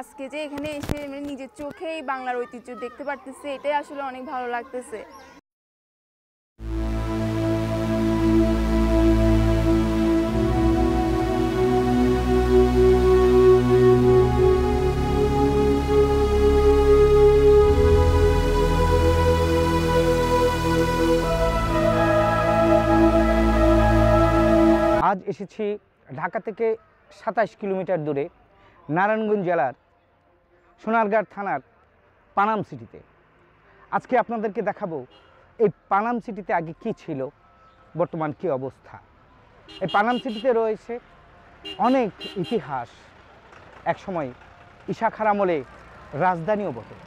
আজকে যে এখানে এসে মানে নিজের চোখেই বাংলার ঐতিহ্য দেখতে পারতেছে, এটাই আসলে অনেক ভালো লাগতেছে। আজ এসেছি ঢাকা থেকে ২৭ কিলোমিটার দূরে নারায়ণগঞ্জ জেলার সোনারগাঁও থানার পানাম সিটিতে। আজকে আপনাদেরকে দেখাবো এই পানাম সিটিতে আগে কি ছিল, বর্তমান কি অবস্থা। এই পানাম সিটিতে রয়েছে অনেক ইতিহাস, একসময় ঈশা খাঁর আমলে রাজধানীও বটে।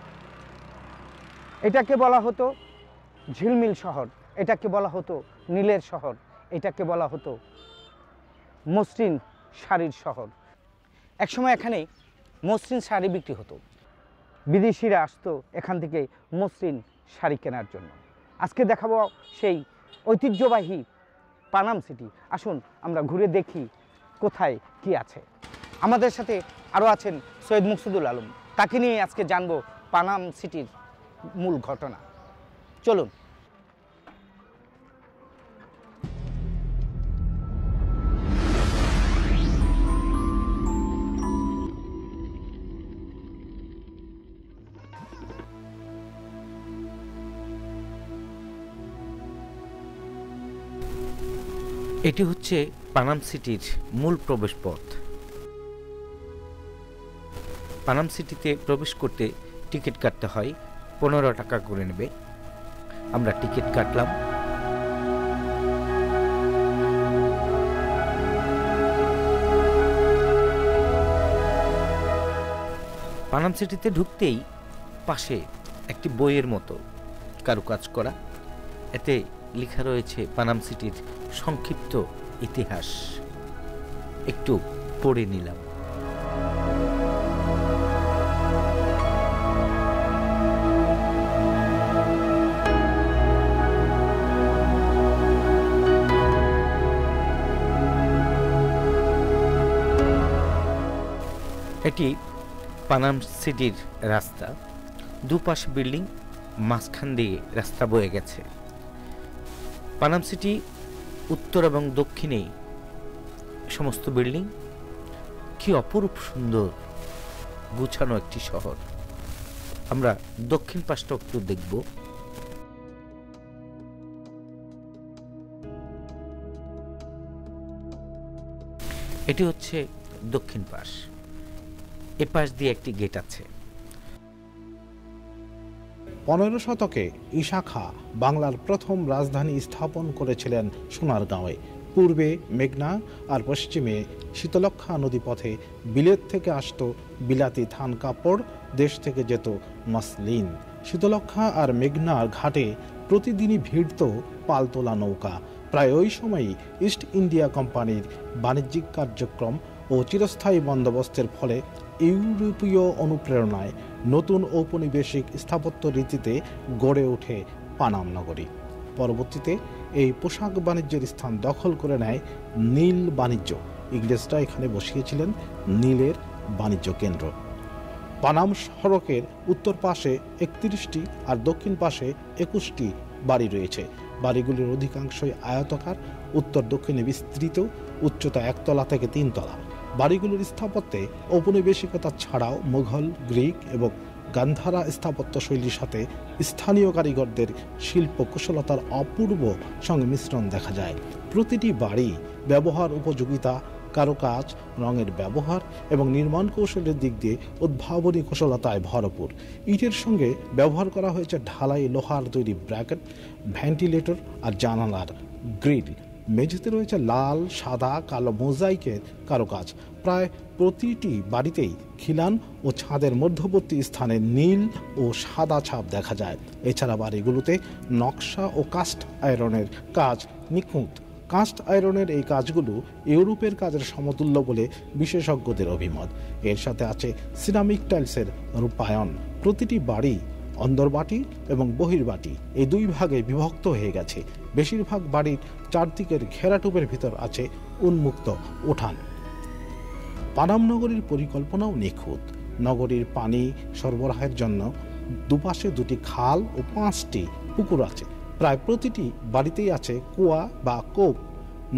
এটাকে বলা হতো ঝিলমিল শহর, এটাকে বলা হতো নীলের শহর, এটাকে বলা হতো মসৃণ শাড়ির শহর। একসময় এখানে মসৃণ শাড়ি বিক্রি হতো, বিদেশিরা আসতো এখান থেকে মসৃণ শাড়ি কেনার জন্য। আজকে দেখাবো সেই ঐতিহ্যবাহী পানাম সিটি। আসুন আমরা ঘুরে দেখি কোথায় কি আছে। আমাদের সাথে আরও আছেন সৈয়দ মুকসুদুল আলম, তাকে নিয়ে আজকে জানবো পানাম সিটির মূল ঘটনা। চলুন। এটি হচ্ছে পানাম সিটির মূল প্রবেশ পথ। পানাম সিটিতে প্রবেশ করতে টিকিট কাটতে হয়, 15 টাকা করে নেবে। আমরা টিকিট কাটলাম। পানাম সিটিতে ঢুকতেই পাশে একটি বইয়ের মতো কারুকাজ করা, এতে লেখা রয়েছে পানাম সিটির সংক্ষিপ্ত ইতিহাস। একটু পড়ে নিলাম। এটি পানাম সিটির রাস্তা, দুপাশে বিল্ডিং, মাঝখান দিয়ে রাস্তা বয়ে গেছে। পানাম সিটি উত্তর এবং দক্ষিণে সমস্ত বিল্ডিং, কি অপরূপ সুন্দর গুছানো একটি শহর। আমরা দক্ষিণ পাশটা একটু দেখব। এটি হচ্ছে দক্ষিণ পাশ, এ পাশ দিয়ে একটি গেট আছে। 15 শতকে ঈশা খাঁ বাংলার প্রথম রাজধানী স্থাপন করেছিলেন সোনারগাঁওয়ে। পূর্বে মেঘনা আর পশ্চিমে শীতলক্ষ্যা নদী পথে বিলেত থেকে আসত বিলাতি থান কাপড়, দেশ থেকে যেত মসলিন। শীতলক্ষ্যা আর মেঘনার ঘাটে প্রতিদিনই ভিড়ত পালতোলা নৌকা। প্রায় ওই সময়ই ইস্ট ইন্ডিয়া কোম্পানির বাণিজ্যিক কার্যক্রম ও চিরস্থায়ী বন্দোবস্তের ফলে ইউরোপীয় অনুপ্রেরণায় নতুন ঔপনিবেশিক স্থাপত্য রীতিতে গড়ে ওঠে পানাম নগরী। পরবর্তীতে এই পোশাক বাণিজ্যের স্থান দখল করে নেয় নীল বাণিজ্য। ইংরেজরা এখানে বসিয়েছিলেন নীলের বাণিজ্য কেন্দ্র। পানাম সড়কের উত্তর পাশে 31টি আর দক্ষিণ পাশে 21টি বাড়ি রয়েছে। বাড়িগুলির অধিকাংশই আয়তাকার, উত্তর দক্ষিণে বিস্তৃত, উচ্চতা 1 তলা থেকে 3 তলা। বাড়িগুলোর স্থাপত্যে ঔপনিবেশিকতা ছাড়াও মুঘল, গ্রিক এবং গান্ধারা স্থাপত্য শৈলীর সাথে স্থানীয় কারিগরদের শিল্প কুশলতার অপূর্ব সংমিশ্রণ দেখা যায়। প্রতিটি বাড়ি ব্যবহার উপযোগিতা, কারুকাজ, রঙের ব্যবহার এবং নির্মাণ কৌশলের দিক দিয়ে উদ্ভাবনী কুশলতায় ভরপুর। ইটের সঙ্গে ব্যবহার করা হয়েছে ঢালাই লোহার তৈরি ব্র্যাকেট, ভেন্টিলেটর আর জানালার গ্রিল। মেঝেতে রয়েছে লাল, সাদা, কালো মোজাইকের কারুকাজ। প্রায় প্রতিটি বাড়িতেই খিলান ও ছাদের মধ্যবর্তী স্থানে নীল ও সাদা ছাপ দেখা যায়। এছাড়া বাড়িগুলোতে নকশা ও কাস্ট আয়রনের কাজ নিখুঁত। কাস্ট আয়রনের এই কাজগুলো ইউরোপের কাজের সমতুল্য বলে বিশেষজ্ঞদের অভিমত। এর সাথে আছে সিরামিক টাইলসের রূপায়ণ। প্রতিটি বাড়ি অন্দরবাটি এবং বহির্বাটি এই 2 ভাগে বিভক্ত হয়ে গেছে। বেশিরভাগ বাড়ির চারদিকের ঘেরাটুপের ভিতর আছে উন্মুক্ত উঠান। পানাম নগরীর পরিকল্পনাও নিখুঁত। নগরীর পানি সরবরাহের জন্য দুপাশে 2টি খাল ও 5টি পুকুর আছে। প্রায় প্রতিটি বাড়িতেই আছে কুয়া বা কূপ।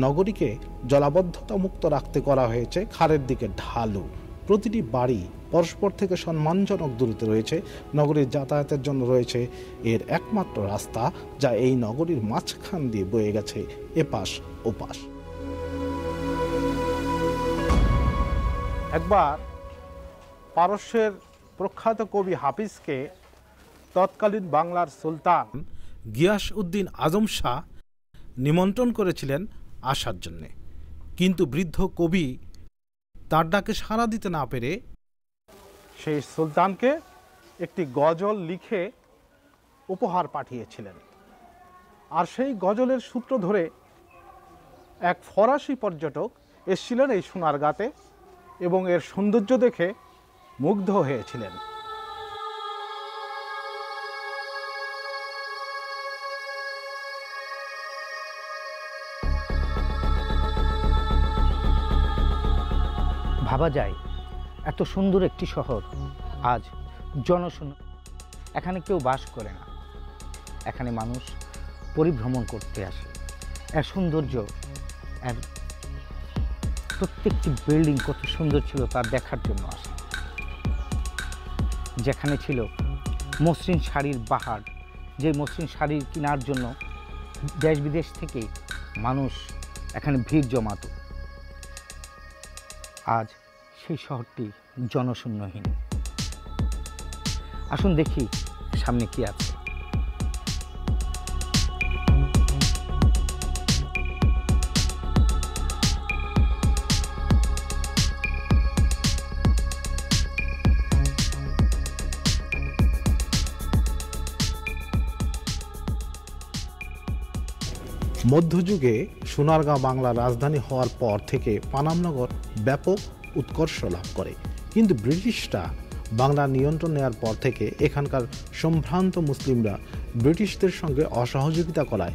নগরীকে জলাবদ্ধতা মুক্ত রাখতে করা হয়েছে খালের দিকে ঢালু। প্রতিটি বাড়ি পরস্পর থেকে সম্মানজনক দূরত্বে রয়েছে। নগরীর যাতায়াতের জন্য রয়েছে এর একমাত্র রাস্তা, যা এই নগরীর মাঝখান দিয়ে বয়ে গেছে এপাশ ওপাশ। একবার পারস্যের প্রখ্যাত কবি হাফিজকে তৎকালীন বাংলার সুলতান গিয়াস উদ্দিন আজম শাহ নিমন্ত্রণ করেছিলেন আসার জন্যে, কিন্তু বৃদ্ধ কবি তার ডাকে সাড়া দিতে না পেরে সেই সুলতানকে একটি গজল লিখে উপহার পাঠিয়েছিলেন। আর সেই গজলের সূত্র ধরে এক ফরাসি পর্যটক এসেছিলেন এই সোনারগাঁতে এবং এর সৌন্দর্য দেখে মুগ্ধ হয়েছিলেন। ভাবা যায় এত সুন্দর একটি শহর আজ জনশূন্য। এখানে কেউ বাস করে না, এখানে মানুষ পরিভ্রমণ করতে আসে। এর সৌন্দর্য, এর প্রত্যেকটি বিল্ডিং কত সুন্দর ছিল তা দেখার জন্য আসে। যেখানে ছিল মসৃণ শাড়ির বাহার, যে মসৃণ শাড়ির কেনার জন্য দেশ বিদেশ থেকে মানুষ এখানে ভিড় জমাতো, আজ সেই শহরটি জনশূন্যহীন। আসুন দেখি সামনে কি আছে। মধ্যযুগে সোনারগাঁও বাংলার রাজধানী হওয়ার পর থেকে পানামনগর ব্যাপক উৎকর্ষ লাভ করে, কিন্তু ব্রিটিশরা বাংলার নিয়ন্ত্রণ নেওয়ার পর থেকে এখানকার সম্ভ্রান্ত মুসলিমরা ব্রিটিশদের সঙ্গে অসহযোগিতা করায়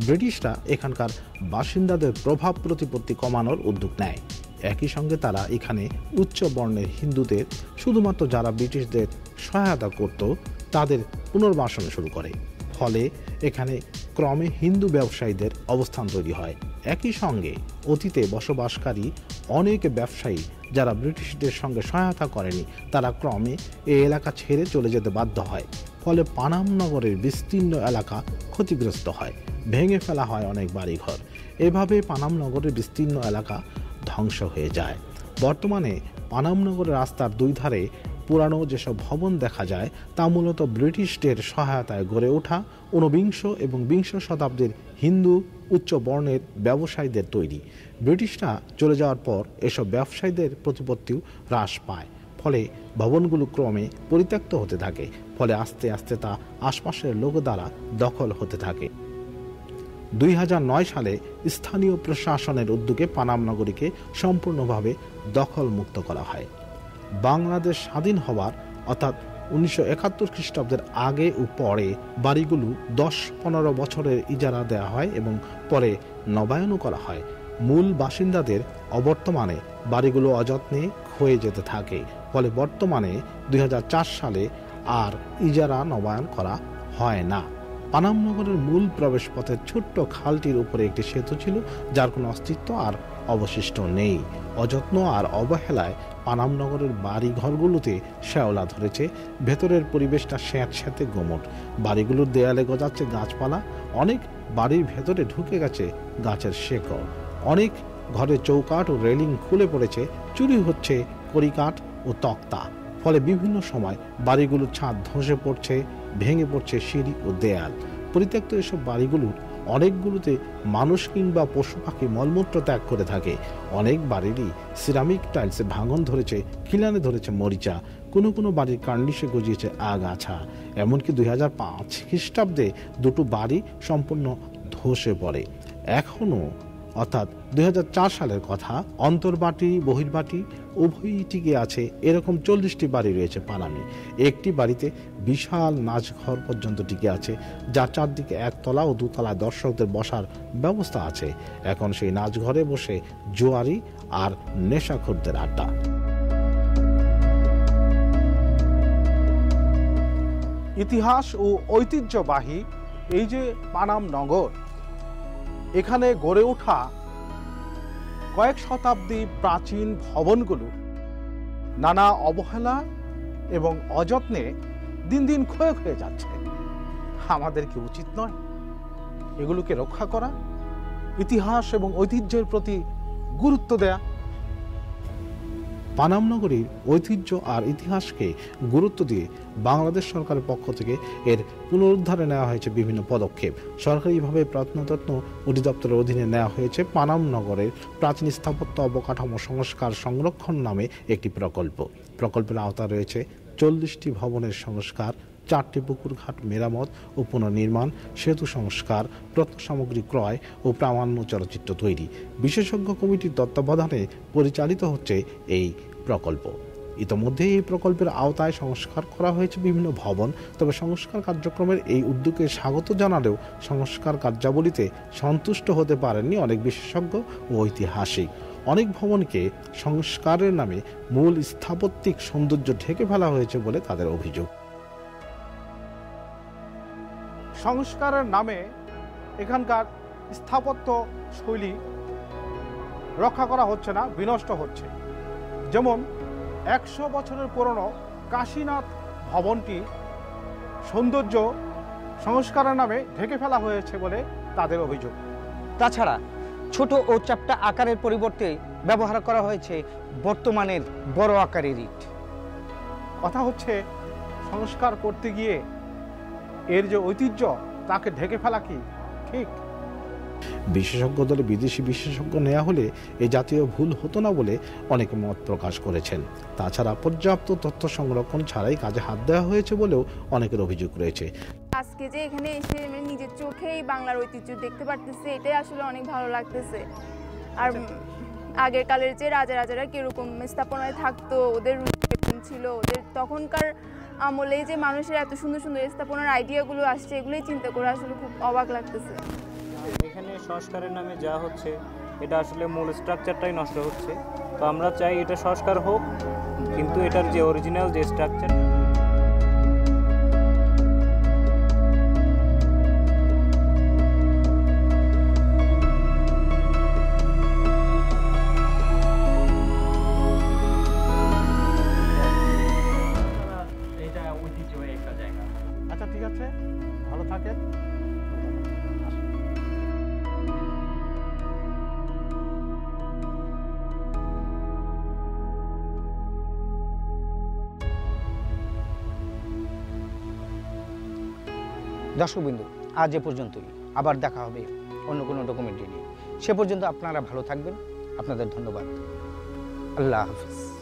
ব্রিটিশরা এখানকার বাসিন্দাদের প্রভাব প্রতিপত্তি কমানোর উদ্যোগ নেয়। একই সঙ্গে তারা এখানে উচ্চ বর্ণের হিন্দুদের, শুধুমাত্র যারা ব্রিটিশদের সহায়তা করত, তাদের পুনর্বাসন শুরু করে। ফলে এখানে ক্রমে হিন্দু ব্যবসায়ীদের অবস্থান তৈরি হয়। একই সঙ্গে অতীতে বসবাসকারী অনেক ব্যবসায়ী যারা ব্রিটিশদের সঙ্গে সহায়তা করেনি, তারা ক্রমে এই এলাকা ছেড়ে চলে যেতে বাধ্য হয়। ফলে পানামনগরের বিস্তীর্ণ এলাকা ক্ষতিগ্রস্ত হয়, ভেঙে ফেলা হয় অনেক বাড়িঘর। এভাবে পানামনগরের বিস্তীর্ণ এলাকা ধ্বংস হয়ে যায়। বর্তমানে পানামনগরের রাস্তার দুই ধারে পুরানো যেসব ভবন দেখা যায় তা মূলত ব্রিটিশদের সহায়তায় গড়ে ওঠা 19 এবং 20 শতাব্দীর হিন্দু উচ্চ বর্ণের ব্যবসায়ীদের তৈরি। ব্রিটিশরা চলে যাওয়ার পর এসব ব্যবসায়ীদের প্রতিপত্তিও হ্রাস পায়, ফলে ভবনগুলো ক্রমে পরিত্যক্ত হতে থাকে। ফলে আস্তে আস্তে তা আশপাশের লোক দ্বারা দখল হতে থাকে। 2009 সালে স্থানীয় প্রশাসনের উদ্যোগে পানামনগরীকে সম্পূর্ণভাবে দখল মুক্ত করা হয়। বাংলাদেশ স্বাধীন হওয়ার অর্থাৎ 1971 খ্রিস্টাব্দের আগে ও পরে বাড়িগুলো 10-15 বছরের ইজারা দেওয়া হয় এবং পরে নবায়নও করা হয়। মূল বাসিন্দাদের অবর্তমানে বাড়িগুলো অযত্নে ক্ষয়ে যেতে থাকে। ফলে বর্তমানে 2004 সালে আর ইজারা নবায়ন করা হয় না। পানামনগরের মূল প্রবেশ পথের ছোট্ট খালটির উপরে একটি সেতু ছিল, যার কোনো অস্তিত্ব আর অবশিষ্ট নেই। অযত্ন আর অবহেলায় পানামনগরের বাড়ি ঘরগুলোতে শ্যাওলা ধরেছে। ভেতরের পরিবেশটা স্যাঁতস্যাঁতে গোমট। বাড়িগুলোর দেয়ালে গজাচ্ছে গাছপালা। অনেক বাড়ির ভেতরে ঢুকে গেছে গাছের শেকড়। অনেক ঘরে চৌকাঠ ও রেলিং খুলে পড়েছে, চুরি হচ্ছে কড়িকাঠ ও তক্তা। ফলে বিভিন্ন সময় বাড়িগুলোর ছাদ ধসে পড়ছে, ভেঙে পড়ছে সিঁড়ি ও দেয়াল। পরিত্যক্ত এসব বাড়িগুলোর অনেকগুলোতে মানুষ কিংবা পশু পাখি মলমূত্র ত্যাগ করে থাকে। অনেক বাড়িরই সিরামিক টাইলসে ভাঙন ধরেছে, খিলানে ধরেছে মরিচা। কোনো কোনো বাড়ির কার্নিশে গজিয়েছে আগাছা। এমনকি 2005 খ্রিস্টাব্দে 2টো বাড়ি সম্পূর্ণ ধসে পড়ে। এখনও অর্থাৎ 2004 সালের কথা, অন্তর্বাটি বহির্বাটি উভয়ই টিকে আছে। এরকম 40টি বাড়ি রয়েছে পানামে। একটি বাড়িতে বিশাল নাচঘর পর্যন্ত টিকে আছে, যার চারদিকে 1 তলা ও 2 তলায় দর্শকদের বসার ব্যবস্থা আছে। এখন সেই নাচঘরে বসে জুয়ারি আর নেশাখোরদের আড্ডা। ইতিহাস ও ঐতিহ্যবাহী এই যে পানাম নগর, এখানে গড়ে ওঠা কয়েক শতাব্দী প্রাচীন ভবনগুলো নানা অবহেলা এবং অযত্নে দিন দিন ক্ষয় হয়ে যাচ্ছে। আমাদের কি উচিত নয় এগুলোকে রক্ষা করা, ইতিহাস এবং ঐতিহ্যের প্রতি গুরুত্ব দেয়া? পানাম নগরীর ঐতিহ্য আর ইতিহাসকে গুরুত্ব দিয়ে বাংলাদেশ সরকারের পক্ষ থেকে এর পুনরুদ্ধারে নেওয়া হয়েছে বিভিন্ন পদক্ষেপ। সরকারিভাবে প্রত্নতত্ত্ব অধিদপ্তরের অধীনে নেওয়া হয়েছে পানাম নগরের প্রাচীন স্থাপত্য অবকাঠামো সংস্কার সংরক্ষণ নামে একটি প্রকল্প। প্রকল্পের আওতা রয়েছে 40টি ভবনের সংস্কার, 4টি পুকুরঘাট মেরামত ও পুনর্নির্মাণ, সেতু সংস্কার, প্রত্ন সামগ্রী ক্রয় ও প্রামাণ্য চলচ্চিত্র তৈরি। বিশেষজ্ঞ কমিটির তত্ত্বাবধানে পরিচালিত হচ্ছে এই প্রকল্প। ইতোমধ্যে এই প্রকল্পের আওতায় সংস্কার করা হয়েছে বিভিন্ন ভবন। তবে সংস্কার কার্যক্রমের এই উদ্যোগে স্বাগত জানালেও সংস্কার কার্যাবলীতে সন্তুষ্ট হতে পারেননি অনেক বিশেষজ্ঞ ও ঐতিহাসিক। অনেক ভবনকে সংস্কারের নামে মূল স্থাপত্যিক সৌন্দর্য ঢেকে ফেলা হয়েছে বলে তাদের অভিযোগ। সংস্কারের নামে এখানকার স্থাপত্য শৈলী রক্ষা করা হচ্ছে না, বিনষ্ট হচ্ছে। যেমন 100 বছরের পুরনো কাশীনাথ ভবনটি সৌন্দর্য সংস্কারের নামে ঢেকে ফেলা হয়েছে বলে তাদের অভিযোগ। তাছাড়া ছোট ও চ্যাপ্টা আকারের পরিবর্তে ব্যবহার করা হয়েছে বর্তমানের বড় আকারের ইট। কথা হচ্ছে সংস্কার করতে গিয়ে এর যে ঐতিহ্য তাকে ঢেকে ফেলা কি ঠিক? বিশেষজ্ঞ দলে বিদেশি বিশেষজ্ঞ নেওয়া হলে এই জাতীয় ভুল হতো না বলে অনেকে মত প্রকাশ করেছেন। তাছাড়া পর্যাপ্ত তথ্য সংরক্ষণ ছাড়াই কাজে হাত দেওয়া হয়েছে বলেও অনেকের অভিযোগ রয়েছে। আজকে যে এখানে এসে নিজের চোখেই বাংলার ঐতিহ্য দেখতে পারতেছি, এটাই আসলে অনেক ভালো লাগতেছে। আর আগের কালের যে রাজারা কিরকম স্থাপনায় থাকতো, ওদের ছিল, ওদের তখনকার আমলে যে মানুষের এত সুন্দর সুন্দর স্থাপনার আইডিয়াগুলো আসছে, এগুলোই চিন্তা করে আসলে খুব অবাক লাগতেছে। এখানে সংস্কারের নামে যা হচ্ছে এটা আসলে মূল স্ট্রাকচারটাই নষ্ট হচ্ছে। তো আমরা চাই এটা সংস্কার হোক, কিন্তু এটার যে অরিজিনাল যে স্ট্রাকচার আচ্ছা ঠিক আছে, ভালো থাকেন। দর্শকবৃন্দু, আজ এ পর্যন্তই। আবার দেখা হবে অন্য কোনো ডকুমেন্টারি নিয়ে। সে পর্যন্ত আপনারা ভালো থাকবেন। আপনাদের ধন্যবাদ। আল্লাহ হাফিজ।